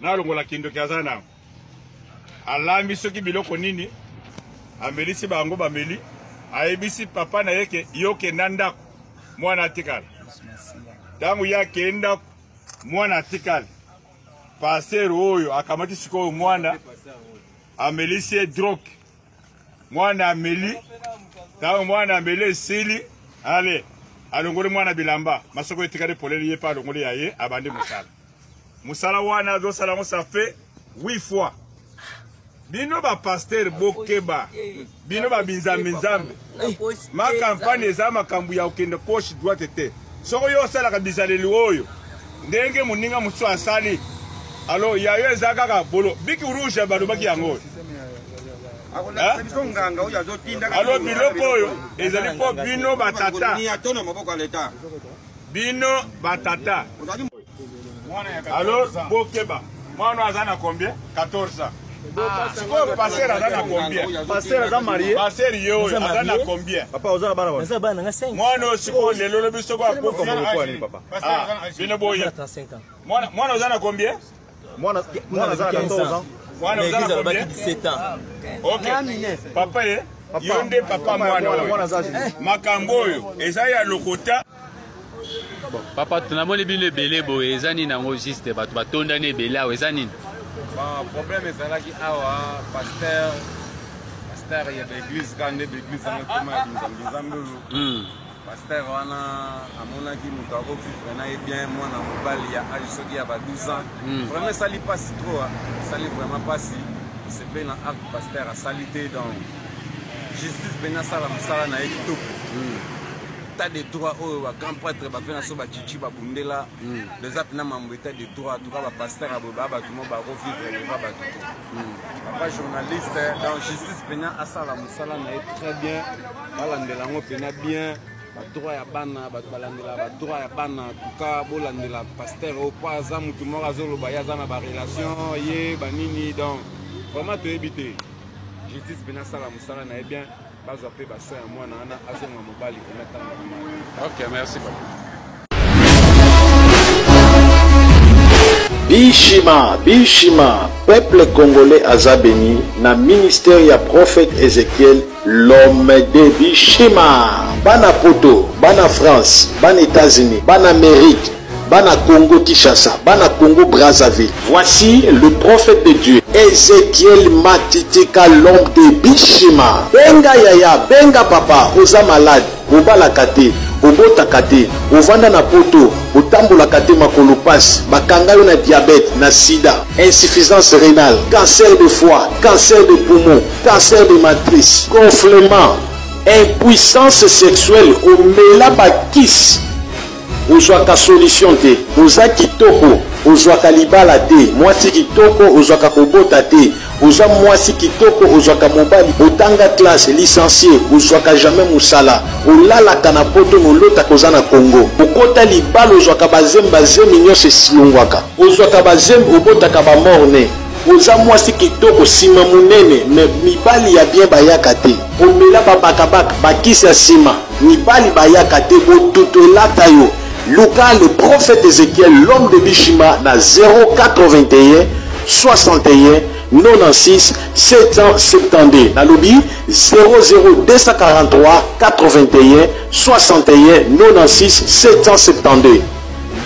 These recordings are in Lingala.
na longola kindo kiazana alambi soki biloko nini amelisi bango bameli ayebisi papa na yeke yoke ndako mwana atikala tangu yake ndako mwana atikala pasteur oyo akamati siko mwana amelisi drogue mwana ameli tangu mwana ameli sili ale alongole mwana bilamba masoko etikale poleli yepa alongole yaye abandi musala musala wana do sala ça fait 8 fois bino ba pasteur bokeba bino ba binzambe ma campagne eza makambu ya okende gauche droite te soko yo sala ka bizaleli oyo ndenge muninga muso asali alo yayo ezaka ka bolo biki rouge ba lobaki yango alo biloko oyo ezali po bino batata bino batata alors bokeba mwana azana combien 14 ans passer azana combien passer azana marié passer yo azana combien papa ozana bana bana ozana bana nga 5 mwana siko lelo lobi soko ko papa bino boye 35 ans mwana azana combien mwana azana 14 ans mwana azana combien 17 ans OK papa yonde papa mwana azana makambo oyo eza ya lokota. Bon, papa, tu n'as pas de belé, bo, et zani n'a pas juste, bah, tu vas tourner les belé, ou zani. Bon, problème est là qui a pasteur, il y a des églises grandes, des églises en pasteur, on a mon avis, nous avons vu, bien, moi, dans mon bal, il y a âge, il y a 12 ans. Vraiment, ça ne passe trop, ça ne vraiment pas si. C'est bien un acte pasteur à salité dans justice, bien à ça, la na tout. De droit au grand prêtre va faire un chichi va bounder là les apps n'a pas de droit tout cas va pasteur à boba tout le monde va revivre va papa journaliste dans justice pénal à ça la musala est très bien balandela ngo pénal bien ba droit ya bana ba balandela ba droit ya bana tout cas bolandela pasteur au pas za mutu mo azolo ba ya za na ba relation ye ba nini donc vraiment te éviter justice pénal ça la musala est bien. Ok, merci. Bishima, peuple congolais azabeni, na ministère ya prophète Ézéchiel, l'homme de Bishima. Bana Poto, bana France, bana États-Unis, bana Amérique, bana Congo Kinshasa, bana Congo Brazzaville. Voici le prophète de Dieu, Ézéchiel Matitika, l'homme de Bishima. Benga yaya, benga papa, oza malade, obala kate, obota kate, ovanda na poto, otambola kate makolo passe, bakanga yo na diabète, na sida, insuffisance rénale, cancer de foie, cancer de poumon, cancer de matrice, gonflement, impuissance sexuelle, omela bakis. Ozwaka solution te, oza kitoko, ozwaka libala te, mwasi kitoko, ozwaka kobota te, oza mwasi kitoko, ozwaka mobali, otanga classe, licencié, ozwaka jamais musala, olalaka na poto molota koza na Congo, okota libala, ozwaka bazembe nyonso silongwaka, ozwaka bazembe, obotaka ba morne, oza mwasi kitoko, sima munene, me mibali ya bien bayaka te, omela babakabaka, bakisi ya sima, mibali bayaka te, botuto elata yo. Lucas, le prophète Ézéchiel, l'homme de Bishima, na 081 61 96 772. Na lobi 00243 81 61 96 772.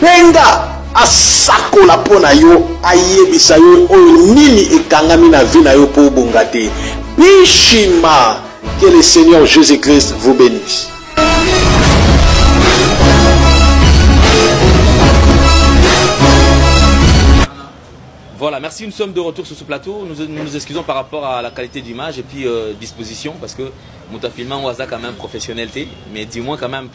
Benga asako la pona yo ayebisa yo oyo nini ekangami na vie na yo po bongate. Bishima, que le Seigneur Jésus-Christ vous bénisse. Voilà, merci, nous sommes de retour sur ce plateau. Nous nous excusons par rapport à la qualité d'image et puis disposition parce que mon filmant on a quand même professionnel, mais dis-moi quand même,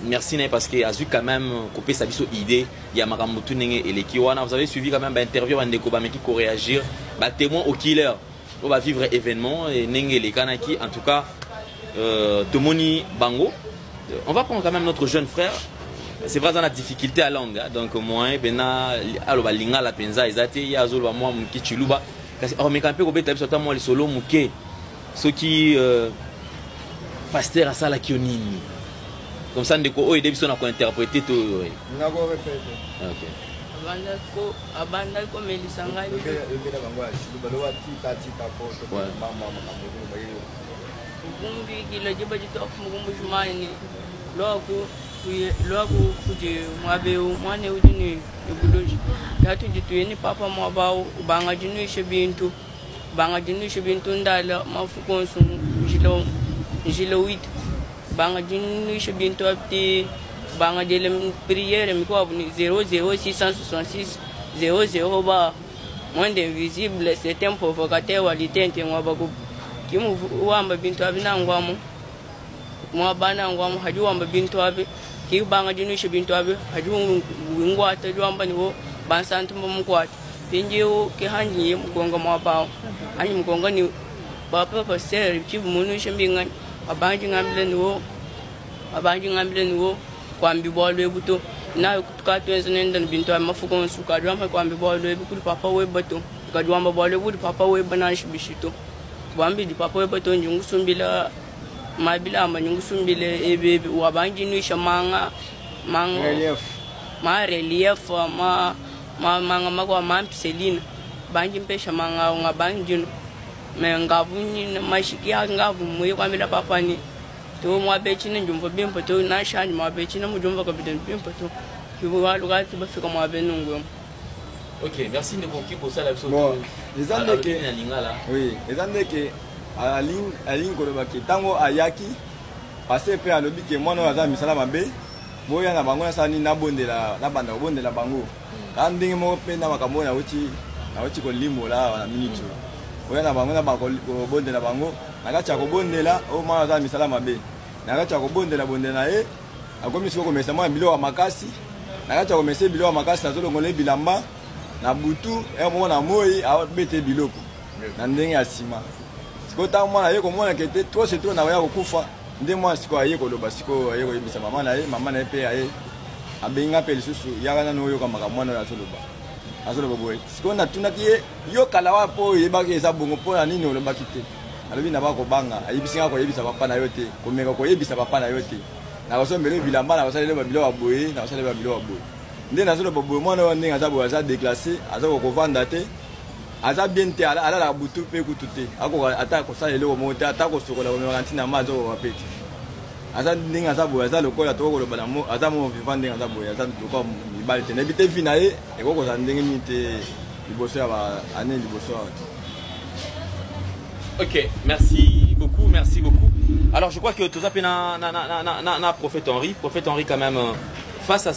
merci parce que a vu quand même coupé sa idée, il y a Maramutu et les Kiwana. Vous avez suivi quand même l'interview avec qui pour réagir, témoin au killer, on va vivre événement et Nenge les Kanaki, en tout cas, Tomoni Bango. On va prendre quand même notre jeune frère. C'est vrai dans la difficulté à langue, donc moi, bena aloba linga la penza ezate ya zolo moi muki chiluba kasi on me camper ko beta biso moi le solo muke ce qui pasteur asala kionini comme ça ndeko o ede biso na ko interpréter to na ko répéter. OK abanda ko melisanga kumbi kilo jiba jito mukumbu shumani loku kuje mwabeu mwane udini ibudoji yatu jitu yeni papa mwabao banga jinu ishebintu ndala mafukonsu jilo wit banga jinu ishebintu apti banga jele prière mi ko abuni 00666 00 ba monde invisible c'est un provocateur walitente mwabaku kimu wamba bintu abinangwamu mwabana ngwamu haju wamba bintu abi ki banga jinu she bintu abi haju ngwa ta wamba niwo bansantu mkwat pinjiwo ke hanji mkonga mwabao ani mkonga ni papa pasteur chibu munu shembinga abanji ngambile niwo kwambi bolo buto na kutuka nenda bintu amafuko suka jwamba kwambi bolo bukuli papa we bato kajwamba bolo bukuli papa we banashi bishito kwambi di papa we bato njungu sumbila mabila amanyungu sumbile ebe wabanji nuisha manga relief manga magwa mampiselina banji mpesha manga ngabanji me ngavunyi mashiki ngavu muye kwambila papa ni to mwabechi na njumva bimpo to na shanje mwabechi na mujumva kabiden bimpo to kiwa lugati bafika mwabenungu. Ok, merci de conquis pour ça la bon, les années que oui, les années que aling kolobaki tango ayaki passé pe alobi ke mwana aza misala mabe boya na bango na sani na bondela na banda bondela bango ka ndenge mo pe na makambo na uti ko limola na minute boya na bango na bango bondela bango nakacha ko bondela o mwana aza misala mabe nakacha ko bondela akomi siko komesa mwa bilo wa makasi nakacha ko mesa bilo wa makasi na zolo ngole bilamba na butu mo na moi a bete biloko na ndenge ya sima kota mwana yeko mwana kete trop c'est trop na ya kufa nde mwana siko ayeko loba siko ayeko yebisa mama na pe aye abenga pe lisusu yakana no yoka maka mwana ya soloba boy siko na tunaki yo kala wa po yebaki eza bongo po na nini oloba kite alobi na bako banga ayibisinga ko yebisa papa na yote komeka ko yebisa papa na yote na kosombele bilamba na kosalele ba bilo wa boye na kosalele ba bilo wa boye nde na soloba boye mwana wa ndenge aza boye aza déclassé aza ko vanda te aza bien te ala la butu pe kutute ako ata ko sa eloko monte ata ko sokola ko mekantina mazo ko peti aza ndinga za boya za lokola to ko lobana mo aza mo vivant ndinga za boya za ko mibali te nebite vina e ko za ndenge mite liboso ya ba ane liboso. Ok, merci beaucoup. Alors je crois que tout ça na prophète Henri quand même face à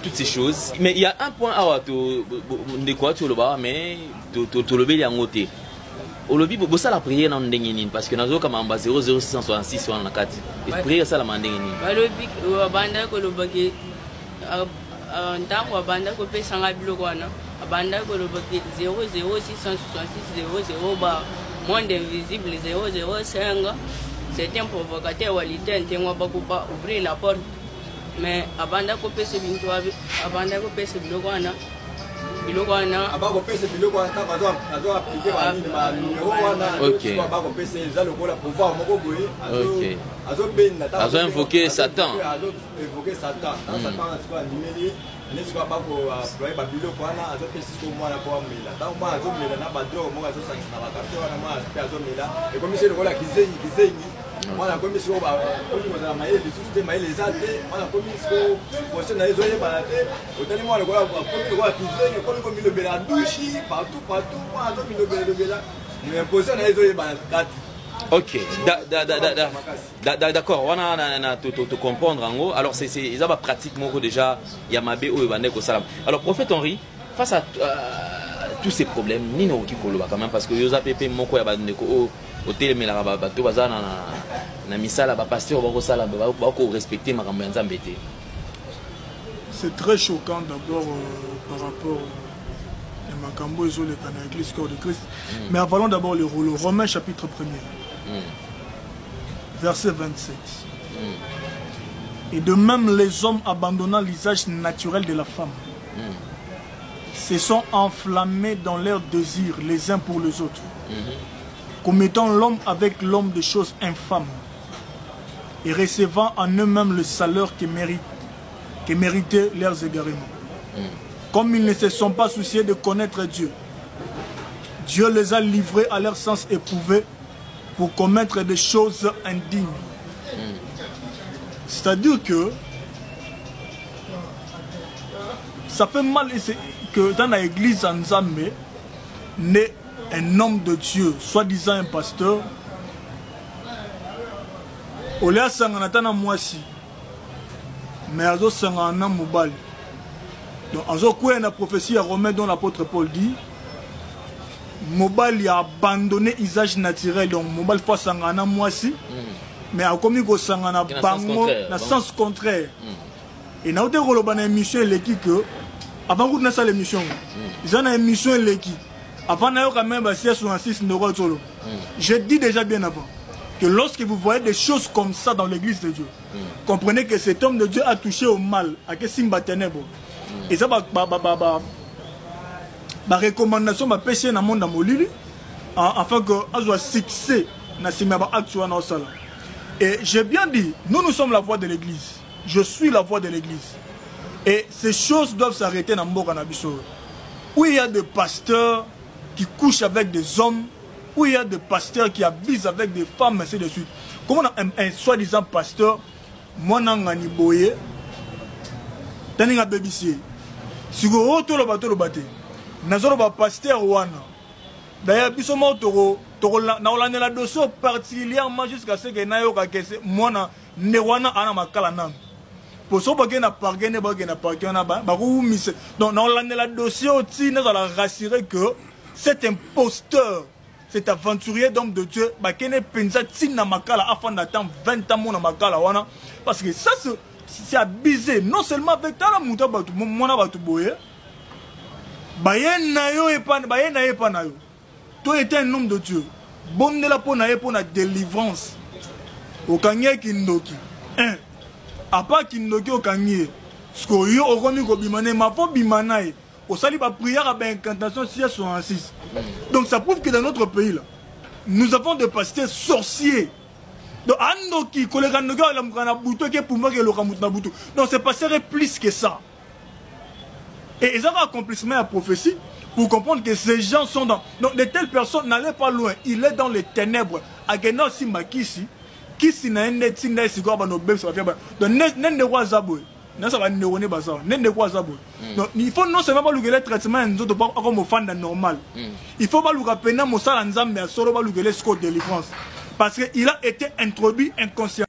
toutes ces choses. Mais il y a un point à de quoi tu le bas, mais tu le bel en côté. Au lobby, vous ça la prière dans le parce que nous avons comme en bas 00666 sur la carte. Et prière ça la mandengini. Le lobby, abanda ko le baki, ntango abanda ko pe sanga bilokwana, abanda ko le baki 00666 00 ba monde invisible 005. C'est un provocateur walite ntengo bakupa ouvrir la porte. Mais abanda ko pese bintu abi abanda ko pese bilokwana abako pese bilokwana azo appliquer ba numéro wana abako pese za lokola pouvoir moko boye azo benda azo invoquer Satan Satan na siko animeli nesiko abako ployer ba bilokwana azo pese ko mwana ko mela tango mwana azo mela na badro moko azo sangisa na bakarte wana mwana azo mela et comme c'est lokola kizengi mwana komi siko ba komi kozala mayele lisusu te mayele eza te mwana komi siko potion na ezoyebana te otali mwana komi lokola kizengi komi lobela douche partout mwana azomi lobela mais potion na ezoyebana date. Ok, d'accord, on a tout comprendre en gros. Alors c'est pratiquement déjà Yamabe ou Ebandeko Salam. Alors prophète Henri, face à tous ces problèmes, ni no kikolo quand même parce que Yosa Pepe moko Ebandeko hôtel mais la bateau bazar na misala ba pasteur ba ko sala ba ko respecter makambo ya Nzambe te. C'est très choquant d'abord par rapport à makambo et le canal l'église corps de Christ. Mais avalons d'abord le rôle. Romains chapitre 1er. Verset 27. Et de même les hommes abandonnant l'usage naturel de la femme se sont enflammés dans leurs désirs les uns pour les autres, commettant l'homme avec l'homme de choses infâmes et recevant en eux-mêmes le salaire que méritaient leurs égarements. comme ils ne se sont pas souciés de connaître Dieu. Dieu les a livrés à leur sens éprouvé pour commettre des choses indignes. C'est-à-dire que ça fait mal que dans l'église en Zambie, naît un homme de Dieu, soi-disant un pasteur, au lieu de s'engager moisi, mais à zo s'engager mobile. Donc, à zo quoi la prophétie à Romain dont l'apôtre Paul dit, mobile a abandonné l'usage naturel, donc mobile faut s'engager moisi, mais a commis qu'on s'engager bango, dans sens contraire. Et nous avons une émission l'équipe que avant qu'on ait ça l'émission, ils ont une émission l'équipe. Avant d'ailleurs quand même sur un 6 neurones solo. Je dis déjà bien avant que lorsque vous voyez des choses comme ça dans l'église de Dieu, comprenez que cet homme de Dieu a touché au mal, à que simba ténèbres. Et ça ma recommandation m'a péché dans le monde molili afin que on soit fixé dans ce même actuel dans ça. Et j'ai bien dit, nous sommes la voix de l'église. Je suis la voix de l'église. Et ces choses doivent s'arrêter dans Mboka Nabiso. Où il y a des pasteurs qui couchent avec des hommes, où il y a des pasteurs qui abusent avec des femmes, ainsi de suite. Comment un soi-disant pasteur, moi n'angani boye, taninga bébissier. Si vous avez un bateau, un pasteur wana. D'ailleurs, biso mo toro na olane la dossier particulièrement jusqu'à ce que nayoka kese mwana ne wana ana makala nan. Pour ça que na pargene ba na pargene ba ku mise. Donc na olane la dossier aussi nous allons rassurer que cet imposteur, cet aventurier d'homme de Dieu, bah kene pensa tina makala afin d'attendre 20 ans mona makala wana parce que ça c'est abusé non seulement avec ta muta ba mona ba tu boye. Ba yena yo e pa ba yena e pa na yo. Toi es un homme de Dieu. Bonne la pour la délivrance. Au kanye kindoki. A part kindoki au kanye. Ce que yo au komi ko bimane ma fo bimanae. Au sali ba prière à incantation 666. Donc ça prouve que dans notre pays là, nous avons des pasteurs sorciers. Donc andoki kolega noga la mukana buto ke pour moi que le kamutna buto. Donc ces pasteurs est plus que ça. Et ils ont un accomplissement à prophétie. Pour comprendre que ces gens sont dans... Donc de telles personnes n'allaient pas loin. Il est dans les ténèbres. Agena Simba Kisi. Kisi na ende tinda isigo ba no bebs va faire. Donc nende kwa zaboy. Na ça va néoné baza. Nende kwa zaboy. Donc il faut non seulement pas le traitement en autres pas comme fan normal. Il faut pas le rappeler mo sala nzambe solo pas le score de délivrance parce que il a été introduit inconsciemment.